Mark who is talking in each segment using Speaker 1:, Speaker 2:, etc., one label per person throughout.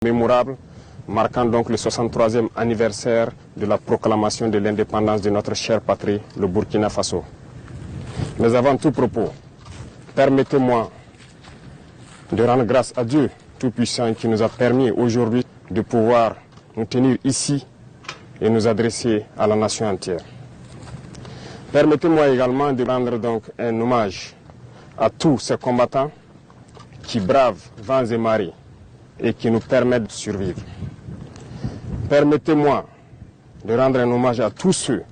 Speaker 1: mémorable, marquant donc le 63e anniversaire de la proclamation de l'indépendance de notre chère patrie, le Burkina Faso. Mais avant tout propos, permettez-moi de rendre grâce à Dieu Tout-Puissant qui nous a permis aujourd'hui de pouvoir nous tenir ici et nous adresser à la nation entière. Permettez-moi également de rendre donc un hommage à tous ces combattants qui bravent vents et marées et qui nous permettent de survivre. Permettez-moi de rendre un hommage à tous ceux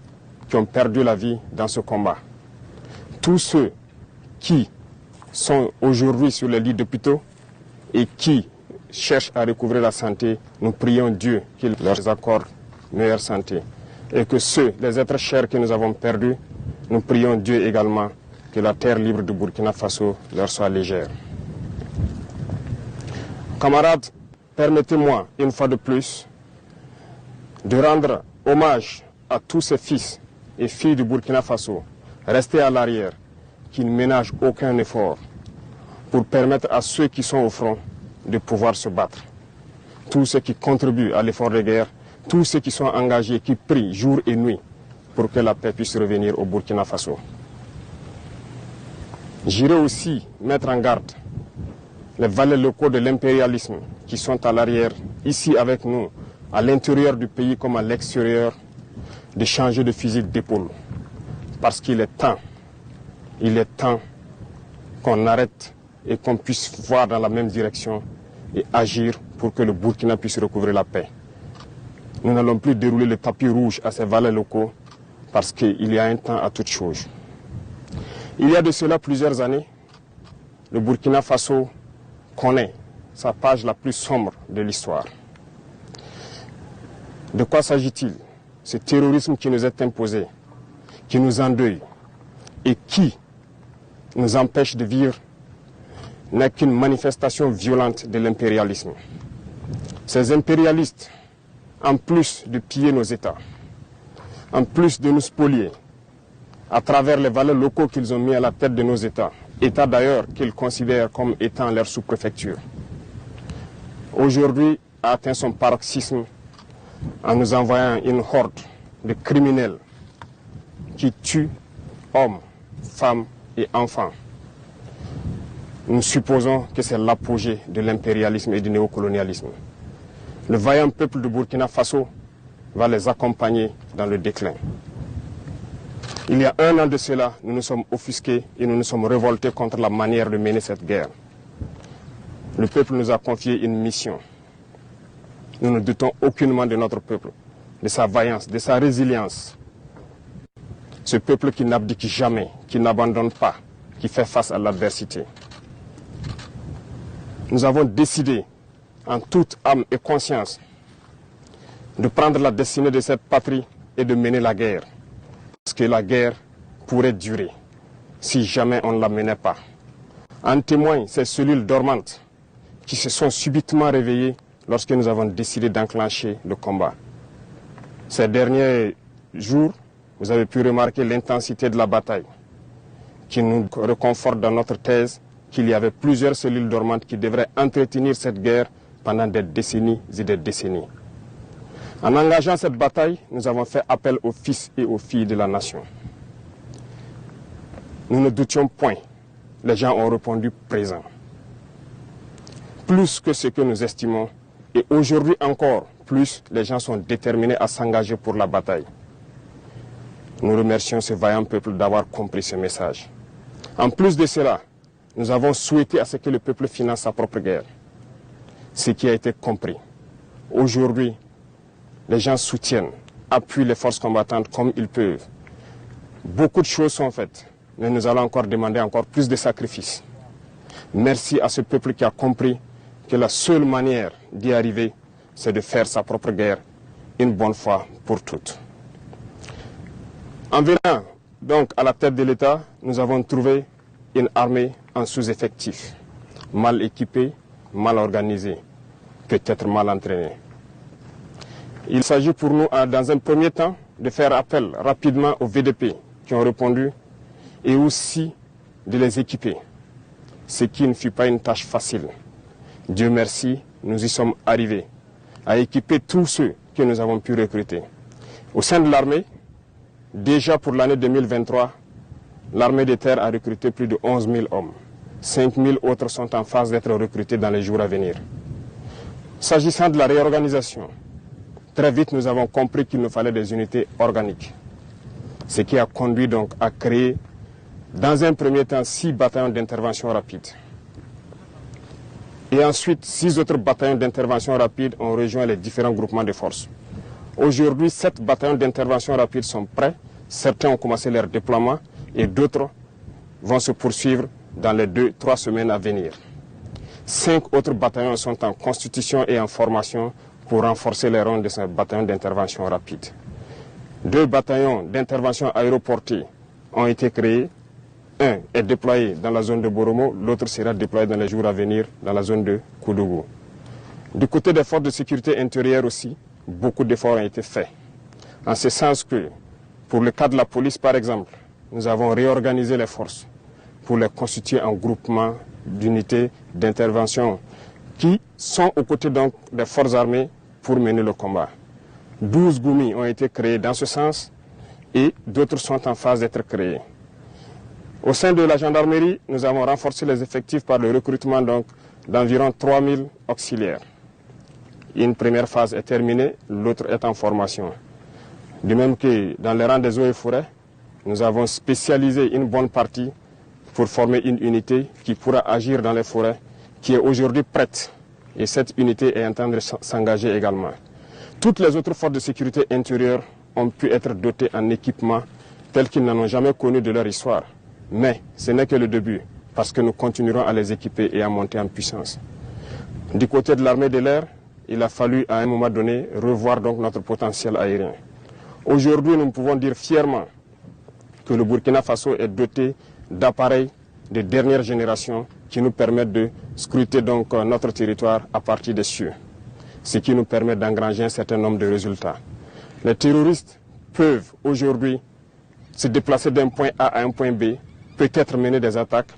Speaker 1: qui ont perdu la vie dans ce combat. Tous ceux qui sont aujourd'hui sur les lits d'hôpitaux et qui cherchent à recouvrer la santé, nous prions Dieu qu'il leur accorde meilleure santé. Et que ceux, les êtres chers que nous avons perdus, nous prions Dieu également que la terre libre de Burkina Faso leur soit légère. Camarades, permettez-moi une fois de plus de rendre hommage à tous ces fils et filles du Burkina Faso restés à l'arrière, qui ne ménagent aucun effort pour permettre à ceux qui sont au front de pouvoir se battre. Tous ceux qui contribuent à l'effort de guerre, tous ceux qui sont engagés, qui prient jour et nuit pour que la paix puisse revenir au Burkina Faso. J'irai aussi mettre en garde les valets locaux de l'impérialisme qui sont à l'arrière, ici avec nous, à l'intérieur du pays comme à l'extérieur, de changer de fusil d'épaule. Parce qu'il est temps qu'on arrête et qu'on puisse voir dans la même direction et agir pour que le Burkina puisse recouvrer la paix. Nous n'allons plus dérouler le tapis rouge à ces valets locaux parce qu'il y a un temps à toute chose. Il y a de cela plusieurs années, le Burkina Faso connaît sa page la plus sombre de l'histoire. De quoi s'agit-il? Ce terrorisme qui nous est imposé, qui nous endeuille et qui nous empêche de vivre n'est qu'une manifestation violente de l'impérialisme. Ces impérialistes, en plus de piller nos États, en plus de nous spolier, à travers les valeurs locaux qu'ils ont mis à la tête de nos États, États d'ailleurs qu'ils considèrent comme étant leur sous-préfecture, aujourd'hui a atteint son paroxysme en nous envoyant une horde de criminels qui tuent hommes, femmes et enfants. Nous supposons que c'est l'apogée de l'impérialisme et du néocolonialisme. Le vaillant peuple de Burkina Faso va les accompagner dans le déclin. Il y a un an de cela, nous nous sommes offusqués et nous nous sommes révoltés contre la manière de mener cette guerre. Le peuple nous a confié une mission. Nous ne doutons aucunement de notre peuple, de sa vaillance, de sa résilience. Ce peuple qui n'abdique jamais, qui n'abandonne pas, qui fait face à l'adversité. Nous avons décidé, en toute âme et conscience, de prendre la destinée de cette patrie et de mener la guerre. Parce que la guerre pourrait durer si jamais on ne la menait pas. En témoignent ces cellules dormantes qui se sont subitement réveillées lorsque nous avons décidé d'enclencher le combat. Ces derniers jours, vous avez pu remarquer l'intensité de la bataille qui nous reconforte dans notre thèse qu'il y avait plusieurs cellules dormantes qui devraient entretenir cette guerre pendant des décennies et des décennies. En engageant cette bataille, nous avons fait appel aux fils et aux filles de la nation. Nous ne doutions point. Les gens ont répondu présent. Plus que ce que nous estimons, et aujourd'hui encore, plus les gens sont déterminés à s'engager pour la bataille. Nous remercions ce vaillant peuple d'avoir compris ce message. En plus de cela, nous avons souhaité à ce que le peuple finance sa propre guerre. Ce qui a été compris. Aujourd'hui, les gens soutiennent, appuient les forces combattantes comme ils peuvent. Beaucoup de choses sont faites, mais nous allons encore demander encore plus de sacrifices. Merci à ce peuple qui a compris que la seule manière d'y arriver, c'est de faire sa propre guerre une bonne fois pour toutes. En venant donc à la tête de l'État, nous avons trouvé une armée en sous-effectif, mal équipée, mal organisée, peut-être mal entraînée. Il s'agit pour nous, dans un premier temps, de faire appel rapidement aux VDP qui ont répondu et aussi de les équiper, ce qui ne fut pas une tâche facile. Dieu merci, nous y sommes arrivés, à équiper tous ceux que nous avons pu recruter. Au sein de l'armée, déjà pour l'année 2023, l'armée de terre a recruté plus de 11 000 hommes. 5 000 autres sont en phase d'être recrutés dans les jours à venir. S'agissant de la réorganisation, très vite nous avons compris qu'il nous fallait des unités organiques. Ce qui a conduit donc à créer, dans un premier temps, 6 bataillons d'intervention rapide. Et ensuite, 6 autres bataillons d'intervention rapide ont rejoint les différents groupements de forces. Aujourd'hui, 7 bataillons d'intervention rapide sont prêts. Certains ont commencé leur déploiement et d'autres vont se poursuivre dans les 2-3 semaines à venir. 5 autres bataillons sont en constitution et en formation pour renforcer les rangs de ces bataillons d'intervention rapide. 2 bataillons d'intervention aéroportée ont été créés. Un est déployé dans la zone de Boromo, l'autre sera déployé dans les jours à venir dans la zone de Koudougou. Du côté des forces de sécurité intérieure aussi, beaucoup d'efforts ont été faits. En ce sens que, pour le cas de la police par exemple, nous avons réorganisé les forces pour les constituer en groupements d'unités d'intervention qui sont aux côtés donc des forces armées pour mener le combat. 12 GOUMI ont été créés dans ce sens et d'autres sont en phase d'être créés. Au sein de la gendarmerie, nous avons renforcé les effectifs par le recrutement d'environ 3 000 auxiliaires. Une première phase est terminée, l'autre est en formation. De même que dans les rangs des eaux et forêts, nous avons spécialisé une bonne partie pour former une unité qui pourra agir dans les forêts, qui est aujourd'hui prête. Et cette unité est en train de s'engager également. Toutes les autres forces de sécurité intérieure ont pu être dotées en équipements tels qu'ils n'en ont jamais connu de leur histoire. Mais ce n'est que le début, parce que nous continuerons à les équiper et à monter en puissance. Du côté de l'armée de l'air, il a fallu à un moment donné revoir donc notre potentiel aérien. Aujourd'hui, nous pouvons dire fièrement que le Burkina Faso est doté d'appareils de dernière génération qui nous permettent de scruter donc notre territoire à partir des cieux, ce qui nous permet d'engranger un certain nombre de résultats. Les terroristes peuvent aujourd'hui se déplacer d'un point A à un point B, peut-être mener des attaques,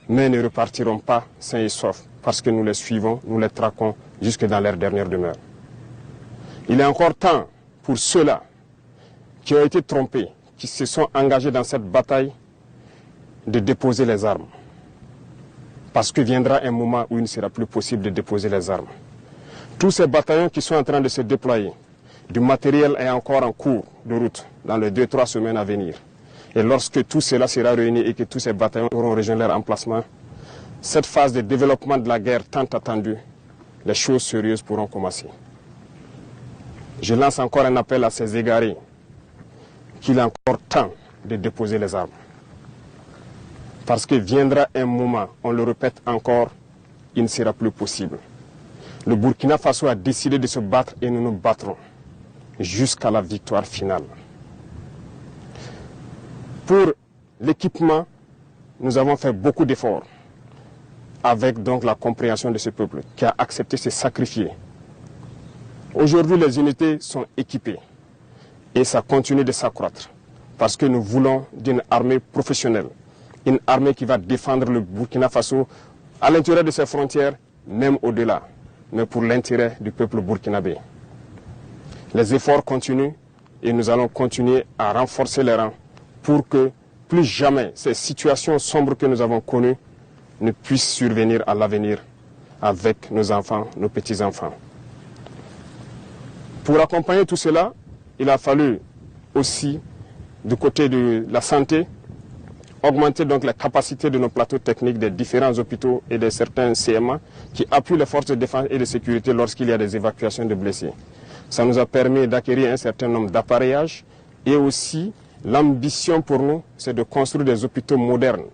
Speaker 1: mais ne repartiront pas sains et saufs, parce que nous les suivons, nous les traquons jusque dans leur dernière demeure. Il est encore temps pour ceux-là qui ont été trompés, qui se sont engagés dans cette bataille, de déposer les armes. Parce que viendra un moment où il ne sera plus possible de déposer les armes. Tous ces bataillons qui sont en train de se déployer, du matériel est encore en cours de route dans les 2-3 semaines à venir. Et lorsque tout cela sera réuni et que tous ces bataillons auront rejoint leur emplacement, cette phase de développement de la guerre tant attendue, les choses sérieuses pourront commencer. Je lance encore un appel à ces égarés qu'il est encore temps de déposer les armes. Parce que viendra un moment, on le répète encore, il ne sera plus possible. Le Burkina Faso a décidé de se battre et nous nous battrons jusqu'à la victoire finale. Pour l'équipement, nous avons fait beaucoup d'efforts avec donc la compréhension de ce peuple qui a accepté de se sacrifier. Aujourd'hui, les unités sont équipées et ça continue de s'accroître parce que nous voulons d'une armée professionnelle, une armée qui va défendre le Burkina Faso à l'intérieur de ses frontières, même au-delà, mais pour l'intérêt du peuple burkinabé. Les efforts continuent et nous allons continuer à renforcer les rangs pour que plus jamais ces situations sombres que nous avons connues ne puissent survenir à l'avenir avec nos enfants, nos petits-enfants. Pour accompagner tout cela, il a fallu aussi, du côté de la santé, augmenter donc la capacité de nos plateaux techniques des différents hôpitaux et de certains CMA qui appuient les forces de défense et de sécurité lorsqu'il y a des évacuations de blessés. Ça nous a permis d'acquérir un certain nombre d'appareillages et aussi l'ambition pour nous, c'est de construire des hôpitaux modernes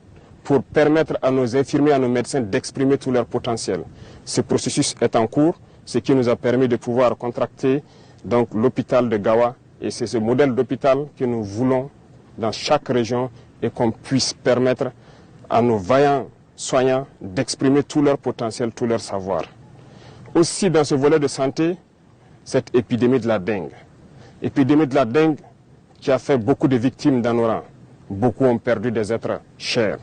Speaker 1: pour permettre à nos infirmiers, à nos médecins d'exprimer tout leur potentiel. Ce processus est en cours, ce qui nous a permis de pouvoir contracter donc l'hôpital de Gawa et c'est ce modèle d'hôpital que nous voulons dans chaque région et qu'on puisse permettre à nos vaillants soignants d'exprimer tout leur potentiel, tout leur savoir. Aussi dans ce volet de santé, cette épidémie de la dengue. Épidémie de la dengue qui a fait beaucoup de victimes dans nos rangs. Beaucoup ont perdu des êtres chers.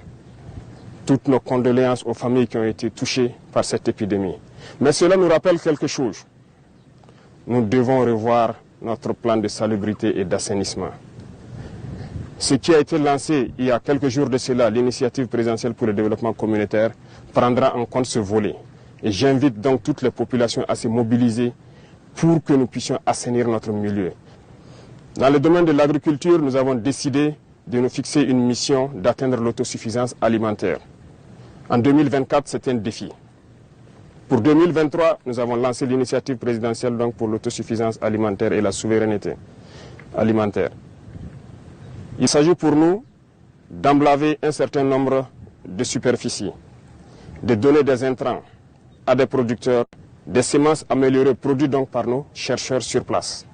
Speaker 1: Toutes nos condoléances aux familles qui ont été touchées par cette épidémie. Mais cela nous rappelle quelque chose. Nous devons revoir notre plan de salubrité et d'assainissement. Ce qui a été lancé il y a quelques jours de cela, l'initiative présidentielle pour le développement communautaire, prendra en compte ce volet. Et j'invite donc toutes les populations à se mobiliser pour que nous puissions assainir notre milieu. Dans le domaine de l'agriculture, nous avons décidé de nous fixer une mission d'atteindre l'autosuffisance alimentaire. En 2024, c'est un défi. Pour 2023, nous avons lancé l'initiative présidentielle donc, pour l'autosuffisance alimentaire et la souveraineté alimentaire. Il s'agit pour nous d'emblaver un certain nombre de superficies, de donner des intrants à des producteurs, des semences améliorées produites donc par nos chercheurs sur place.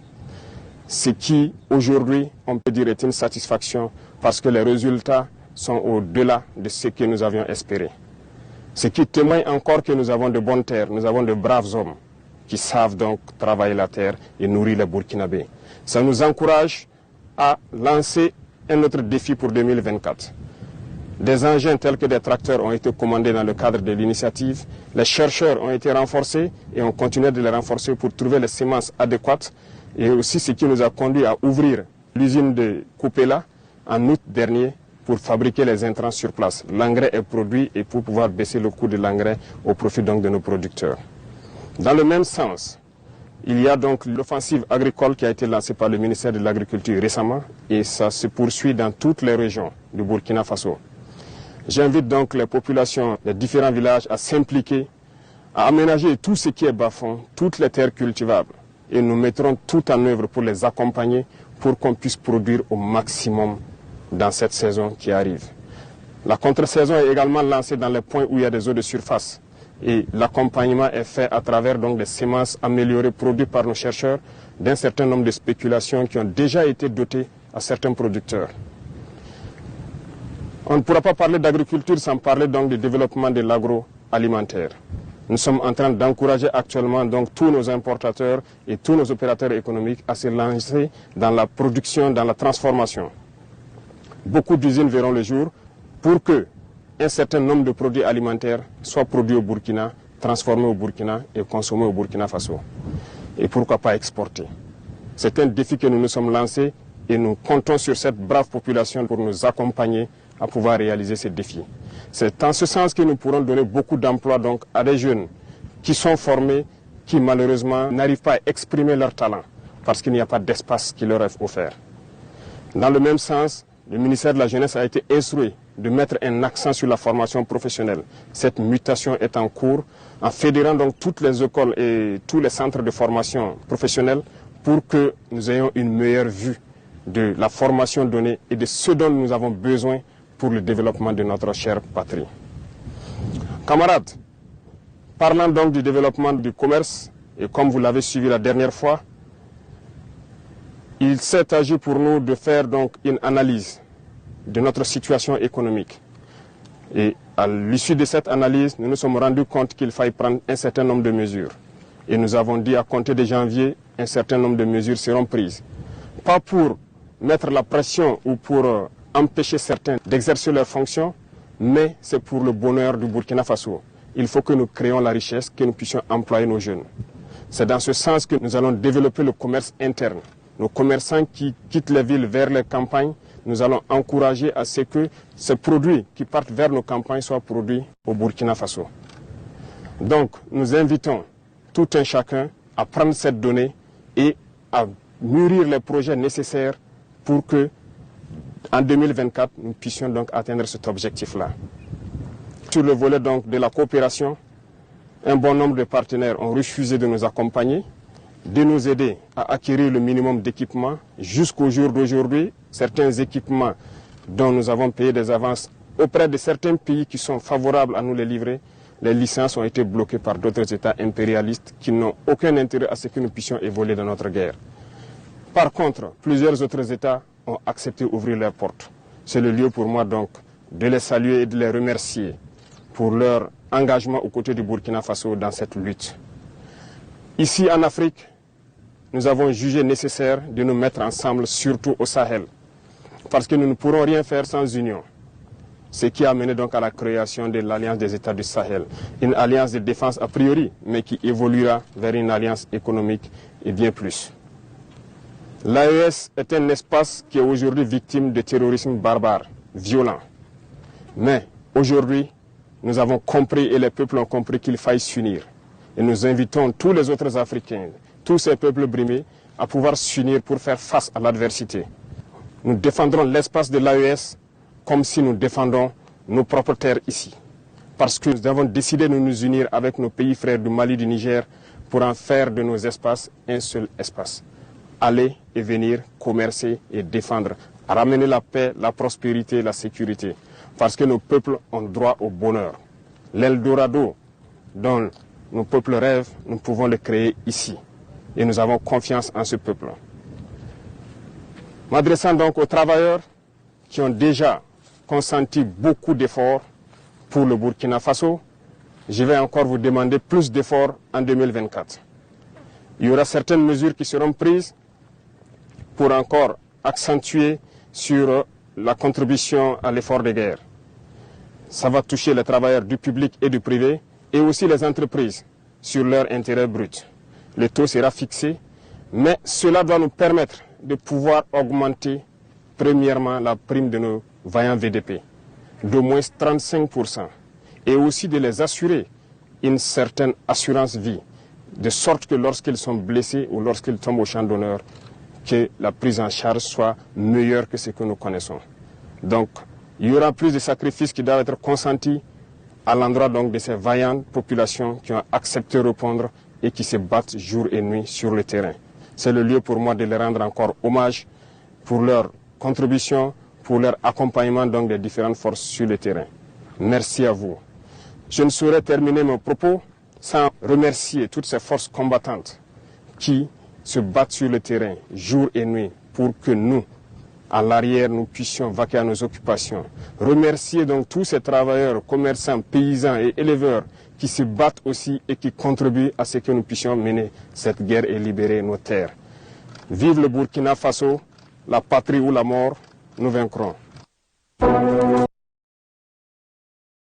Speaker 1: Ce qui, aujourd'hui, on peut dire est une satisfaction parce que les résultats sont au-delà de ce que nous avions espéré. Ce qui témoigne encore que nous avons de bonnes terres, nous avons de braves hommes qui savent donc travailler la terre et nourrir les Burkinabés. Ça nous encourage à lancer un autre défi pour 2024. Des engins tels que des tracteurs ont été commandés dans le cadre de l'initiative. Les chercheurs ont été renforcés et on continue de les renforcer pour trouver les semences adéquates. Et aussi ce qui nous a conduit à ouvrir l'usine de Coupéla en août dernier pour fabriquer les intrants sur place. L'engrais est produit et pour pouvoir baisser le coût de l'engrais au profit donc de nos producteurs. Dans le même sens, il y a donc l'offensive agricole qui a été lancée par le ministère de l'Agriculture récemment et ça se poursuit dans toutes les régions du Burkina Faso. J'invite donc les populations des différents villages à s'impliquer, à aménager tout ce qui est bas-fond, toutes les terres cultivables. Et nous mettrons tout en œuvre pour les accompagner pour qu'on puisse produire au maximum dans cette saison qui arrive. La contre-saison est également lancée dans les points où il y a des eaux de surface. Et l'accompagnement est fait à travers donc des semences améliorées produites par nos chercheurs d'un certain nombre de spéculations qui ont déjà été dotées à certains producteurs. On ne pourra pas parler d'agriculture sans parler donc du développement de l'agroalimentaire. Nous sommes en train d'encourager actuellement donc tous nos importateurs et tous nos opérateurs économiques à se lancer dans la production, dans la transformation. Beaucoup d'usines verront le jour pour que un certain nombre de produits alimentaires soient produits au Burkina, transformés au Burkina et consommés au Burkina Faso. Et pourquoi pas exporter. C'est un défi que nous nous sommes lancés et nous comptons sur cette brave population pour nous accompagner à pouvoir réaliser ces défis. C'est en ce sens que nous pourrons donner beaucoup d'emplois donc à des jeunes qui sont formés, qui malheureusement n'arrivent pas à exprimer leur talent parce qu'il n'y a pas d'espace qui leur est offert. Dans le même sens, le ministère de la Jeunesse a été instruit de mettre un accent sur la formation professionnelle. Cette mutation est en cours en fédérant donc toutes les écoles et tous les centres de formation professionnelle pour que nous ayons une meilleure vue de la formation donnée et de ce dont nous avons besoin pour le développement de notre chère patrie. Camarades, parlant donc du développement du commerce, et comme vous l'avez suivi la dernière fois, il s'est agi pour nous de faire donc une analyse de notre situation économique. Et à l'issue de cette analyse, nous nous sommes rendus compte qu'il fallait prendre un certain nombre de mesures. Et nous avons dit à compter de janvier, un certain nombre de mesures seront prises. Pas pour mettre la pression ou pour empêcher certains d'exercer leurs fonctions, mais c'est pour le bonheur du Burkina Faso. Il faut que nous créions la richesse, que nous puissions employer nos jeunes. C'est dans ce sens que nous allons développer le commerce interne. Nos commerçants qui quittent les villes vers les campagnes, nous allons encourager à ce que ces produits qui partent vers nos campagnes soient produits au Burkina Faso. Donc, nous invitons tout un chacun à prendre cette donnée et à mûrir les projets nécessaires pour que, en 2024, nous puissions donc atteindre cet objectif-là. Sur le volet donc de la coopération, un bon nombre de partenaires ont refusé de nous accompagner, de nous aider à acquérir le minimum d'équipements. Jusqu'au jour d'aujourd'hui, certains équipements dont nous avons payé des avances auprès de certains pays qui sont favorables à nous les livrer, les licences ont été bloquées par d'autres États impérialistes qui n'ont aucun intérêt à ce que nous puissions évoluer dans notre guerre. Par contre, plusieurs autres États ont accepté d'ouvrir leurs portes. C'est le lieu pour moi donc de les saluer et de les remercier pour leur engagement aux côtés du Burkina Faso dans cette lutte. Ici en Afrique, nous avons jugé nécessaire de nous mettre ensemble, surtout au Sahel, parce que nous ne pourrons rien faire sans union. ce qui a mené donc à la création de l'Alliance des États du Sahel. Une alliance de défense a priori, mais qui évoluera vers une alliance économique et bien plus. L'AES est un espace qui est aujourd'hui victime de terrorisme barbare, violent. Mais aujourd'hui, nous avons compris et les peuples ont compris qu'il faille s'unir. Et nous invitons tous les autres Africains, tous ces peuples brimés, à pouvoir s'unir pour faire face à l'adversité. Nous défendrons l'espace de l'AES comme si nous défendons nos propres terres ici. Parce que nous avons décidé de nous unir avec nos pays frères du Mali, du Niger, pour en faire de nos espaces un seul espace. Aller et venir, commercer et défendre, ramener la paix, la prospérité, la sécurité. Parce que nos peuples ont droit au bonheur. L'Eldorado dont nos peuples rêvent, nous pouvons le créer ici. Et nous avons confiance en ce peuple. M'adressant donc aux travailleurs qui ont déjà consenti beaucoup d'efforts pour le Burkina Faso, je vais encore vous demander plus d'efforts en 2024. Il y aura certaines mesures qui seront prises pour encore accentuer sur la contribution à l'effort de guerre. Ça va toucher les travailleurs du public et du privé et aussi les entreprises sur leur intérêt brut. Le taux sera fixé, mais cela doit nous permettre de pouvoir augmenter premièrement la prime de nos vaillants VDP d'au moins 35% et aussi de les assurer une certaine assurance vie, de sorte que lorsqu'ils sont blessés ou lorsqu'ils tombent au champ d'honneur, que la prise en charge soit meilleure que ce que nous connaissons. Donc, il y aura plus de sacrifices qui doivent être consentis à l'endroit donc de ces vaillantes populations qui ont accepté de répondre et qui se battent jour et nuit sur le terrain. C'est le lieu pour moi de les rendre encore hommage pour leur contribution, pour leur accompagnement donc des différentes forces sur le terrain. Merci à vous. Je ne saurais terminer mon propos sans remercier toutes ces forces combattantes qui se battent sur le terrain jour et nuit pour que nous, à l'arrière, nous puissions vaquer à nos occupations. Remercier donc tous ces travailleurs, commerçants, paysans et éleveurs qui se battent aussi et qui contribuent à ce que nous puissions mener cette guerre et libérer nos terres. Vive le Burkina Faso, la patrie ou la mort, nous vaincrons.